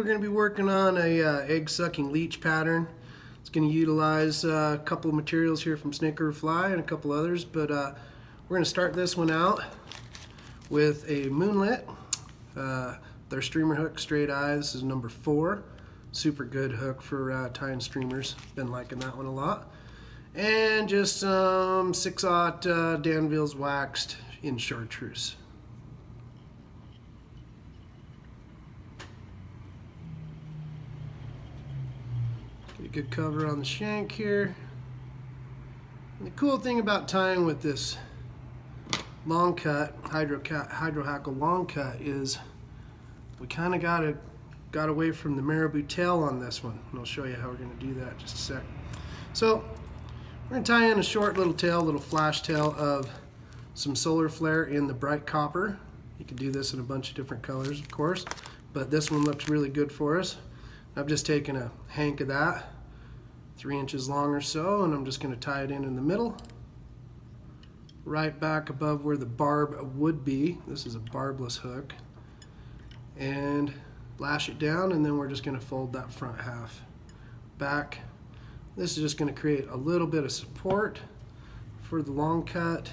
we're going to be working on a egg sucking leech pattern. It's going to utilize a couple of materials here from Mcfly and a couple others, but we're going to start this one out with a moonlit, their streamer hook, straight eye. This is number 4. Super good hook for tying streamers. Been liking that one a lot. And just some 6/0 Danville's waxed in Chartreuse. Get a good cover on the shank here. And the cool thing about tying with this long cut, hydro hackle long cut, is we kind of got away from the marabou tail on this one. And I'll show you how we're going to do that in just a sec. So we're going to tie in a short little tail, little flash tail of some solar flare in the bright copper. You can do this in a bunch of different colors, of course, but this one looks really good for us. I've just taken a hank of that, 3 inches long or so, and I'm just going to tie it in the middle, right back above where the barb would be. This is a barbless hook, and lash it down, and then we're just going to fold that front half back. This is just going to create a little bit of support for the long cut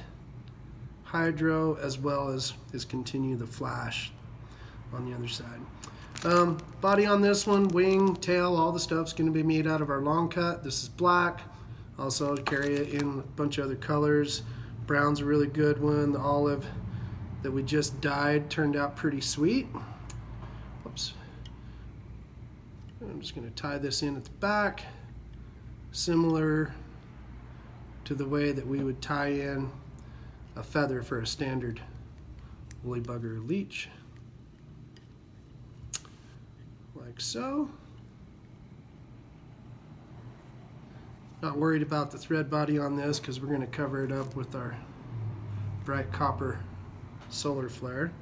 hydro, as well as continue the flash on the other side. Body on this one, wing, tail, all the stuff's going to be made out of our long cut. This is black. Also carry it in a bunch of other colors. Brown's a really good one. The olive that we just dyed turned out pretty sweet. Oops. I'm just going to tie this in at the back, similar to the way that we would tie in a feather for a standard woolly bugger leech. Like so. Not worried about the thread body on this because we're going to cover it up with our bright copper solar flare.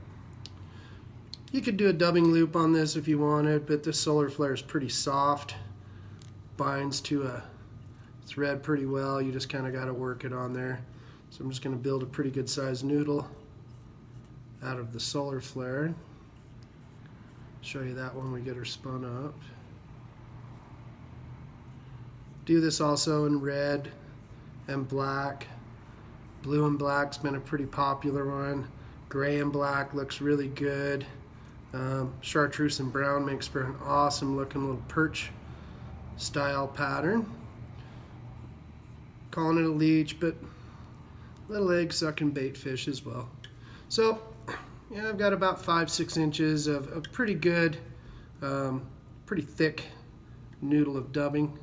You could do a dubbing loop on this if you wanted, but this solar flare is pretty soft, binds to a thread pretty well. You just kind of got to work it on there. So I'm just going to build a pretty good sized noodle out of the solar flare. Show you that when we get her spun up. Do this also in red and black. Blue and black's been a pretty popular one. Gray and black looks really good. Chartreuse and brown makes for an awesome looking little perch style pattern. Calling it a leech, but little egg sucking bait fish as well. So yeah, I've got about 5-6 inches of pretty good, pretty thick noodle of dubbing.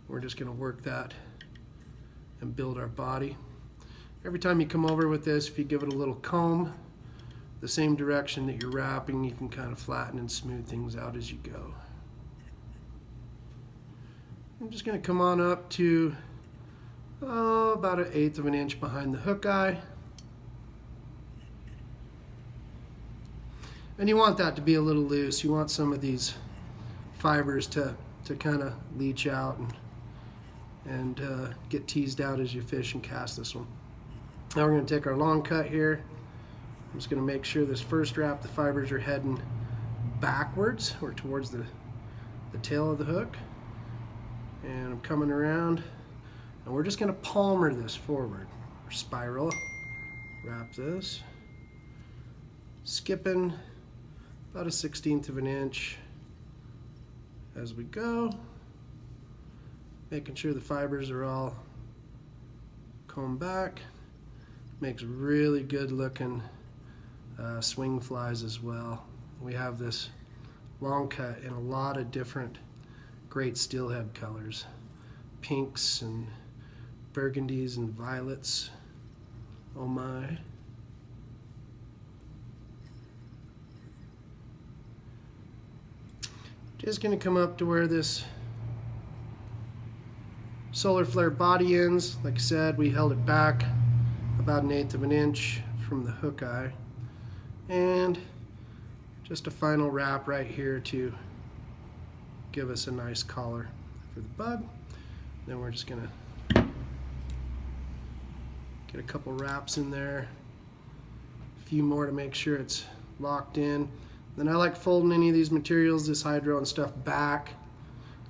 We're just going to work that and build our body. Every time you come over with this, if you give it a little comb, the same direction that you're wrapping, you can kind of flatten and smooth things out as you go. I'm just going to come on up to about 1/8 of an inch behind the hook eye. And you want that to be a little loose. You want some of these fibers to kind of leach out and get teased out as you fish and cast this one. Now we're going to take our long cut here. I'm just going to make sure this first wrap, the fibers are heading backwards or towards the tail of the hook. And I'm coming around, and we're just going to palmer this forward, or spiral. Wrap this, skipping about 1/16 of an inch as we go, making sure the fibers are all combed back. Makes really good looking swing flies as well. We have this long cut in a lot of different great steelhead colors, pinks and burgundies and violets. Oh my. Just going to come up to where this solar flare body ends. Like I said, we held it back about 1/8 of an inch from the hook eye. And just a final wrap right here to give us a nice collar for the bug. Then we're just going to get a couple wraps in there, a few more to make sure it's locked in. Then I like folding any of these materials, this hydro and stuff, back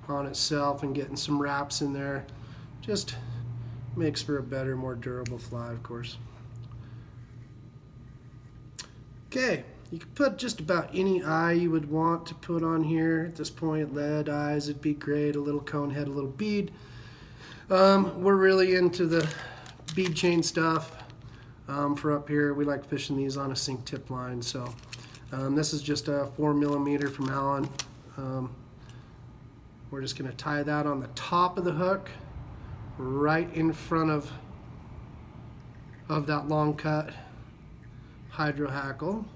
on itself and getting some wraps in there. Just makes for a better, more durable fly, of course. Okay, you can put just about any eye you would want to put on here. At this point, lead eyes would be great, a little cone head, a little bead. We're really into the bead chain stuff. For up here, we like fishing these on a sink tip line. So this is just a 4mm from Allen. We're just going to tie that on the top of the hook, right in front of that long cut hydro hackle.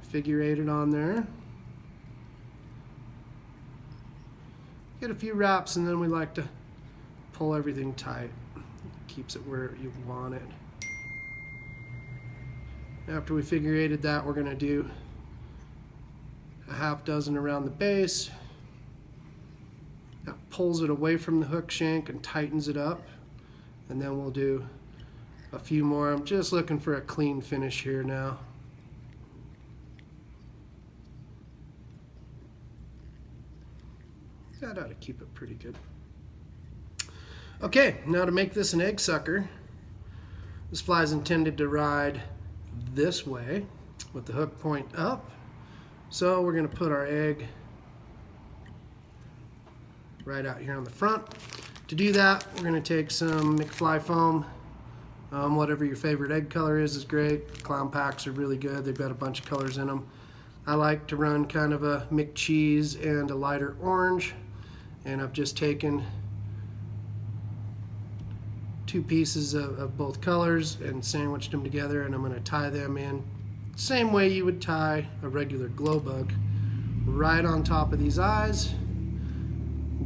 Figure 8 it on there. Get a few wraps, and then we like to pull everything tight. Keeps it where you want it. After we figure 8'd that, we're going to do a half dozen around the base. That pulls it away from the hook shank and tightens it up. And then we'll do a few more. I'm just looking for a clean finish here now. That ought to keep it pretty good. Okay, now to make this an egg sucker, this fly is intended to ride this way with the hook point up. So we're going to put our egg right out here on the front. To do that, we're going to take some Mcfly foam. Whatever your favorite egg color is great. Clown packs are really good. They've got a bunch of colors in them. I like to run kind of a McCheese and a lighter orange. And I've just taken 2 pieces of both colors and sandwiched them together, and I'm going to tie them in same way you would tie a regular glow bug, right on top of these eyes,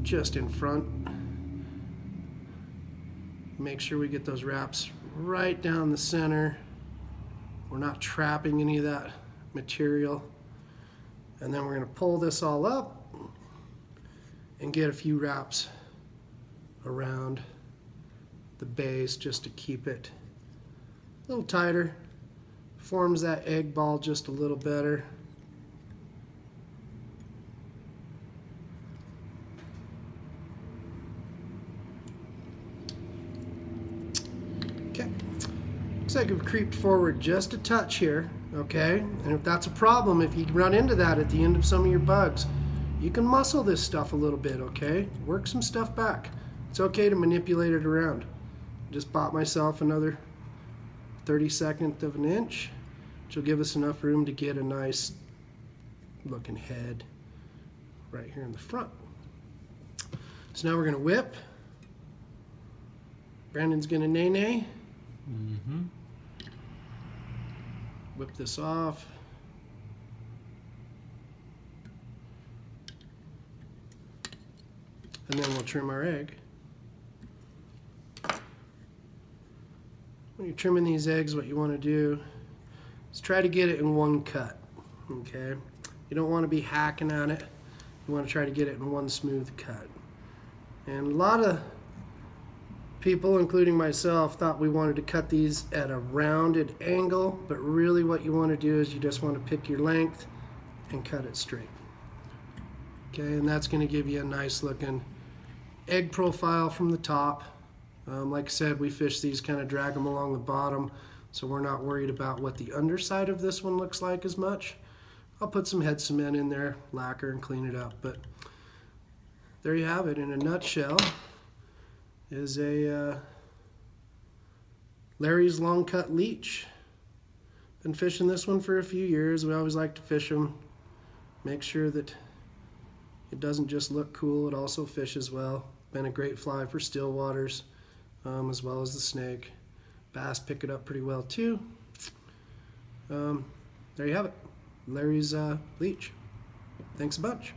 just in front. Make sure we get those wraps right down the center. We're not trapping any of that material. And then we're going to pull this all up and get a few wraps around the base just to keep it a little tighter. Forms that egg ball just a little better. Okay, looks like we've creeped forward just a touch here, okay? And if that's a problem, if you run into that at the end of some of your bugs, you can muscle this stuff a little bit, okay? Work some stuff back. It's okay to manipulate it around. Just bought myself another 32nd of an inch, which will give us enough room to get a nice looking head right here in the front. So now we're going to whip. Brandon's going to nay-nay. Whip this off. And then we'll trim our egg. When you're trimming these eggs, what you want to do is try to get it in one cut, okay? You don't want to be hacking at it. You want to try to get it in one smooth cut. And a lot of people, including myself, thought we wanted to cut these at a rounded angle, but really what you want to do is you just want to pick your length and cut it straight. Okay, and that's going to give you a nice looking egg profile from the top. Like I said, we fish these, kind of drag them along the bottom, so we're not worried about what the underside of this one looks like as much. I'll put some head cement in there, lacquer, and clean it up. But there you have it in a nutshell. Is a Larry's long cut leech. Been fishing this one for a few years. We always like to fish them. Make sure that it doesn't just look cool, it also fishes well. Been a great fly for still waters, as well as the snake. Bass pick it up pretty well too. There you have it, Larry's leech. Thanks a bunch.